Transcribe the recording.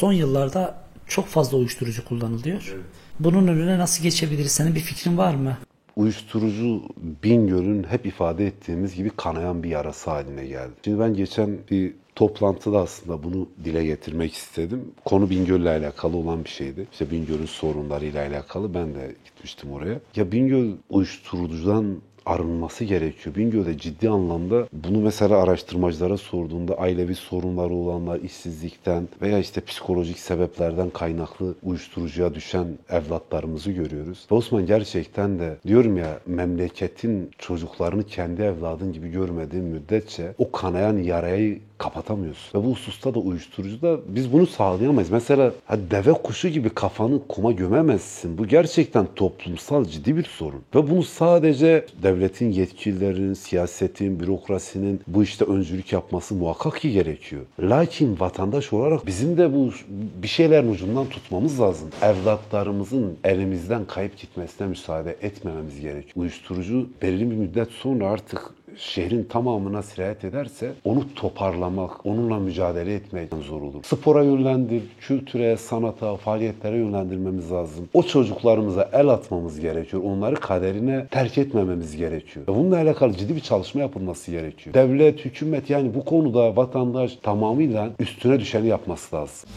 son yıllarda çok fazla uyuşturucu kullanılıyor. Evet. Bunun önüne nasıl geçebiliriz? Senin bir fikrin var mı? Uyuşturucu Bingöl'ün hep ifade ettiğimiz gibi kanayan bir yarası haline geldi. Şimdi ben geçen bir toplantıda aslında bunu dile getirmek istedim. Konu Bingöl'le alakalı olan bir şeydi. İşte Bingöl'ün sorunlarıyla alakalı ben de gitmiştim oraya. Ya Bingöl uyuşturucudan arınması gerekiyor. Bingöl'de ciddi anlamda bunu mesela araştırmacılara sorduğunda ailevi sorunları olanlar, işsizlikten veya işte psikolojik sebeplerden kaynaklı uyuşturucuya düşen evlatlarımızı görüyoruz. Ve Osman gerçekten de diyorum ya memleketin çocuklarını kendi evladın gibi görmediğin müddetçe o kanayan yarayı kapatamıyorsun. Ve bu hususta da uyuşturucuda biz bunu sağlayamayız. Mesela deve kuşu gibi kafanı kuma gömemezsin. Bu gerçekten toplumsal ciddi bir sorun. Ve bunu sadece devletin yetkililerinin, siyasetin, bürokrasinin bu işte öncülük yapması muhakkak ki gerekiyor. Lakin vatandaş olarak bizim de bu bir şeylerin ucundan tutmamız lazım. Evlatlarımızın elimizden kayıp gitmesine müsaade etmememiz gerekiyor. Uyuşturucu belirli bir müddet sonra artık şehrin tamamına sirayet ederse onu toparlamak, onunla mücadele etmek zor olur. Spora yönlendir, kültüre, sanata, faaliyetlere yönlendirmemiz lazım. O çocuklarımıza el atmamız gerekiyor. Onları kaderine terk etmememiz gerekiyor. Bununla alakalı ciddi bir çalışma yapılması gerekiyor. Devlet, hükümet yani bu konuda vatandaş tamamıyla üstüne düşeni yapması lazım.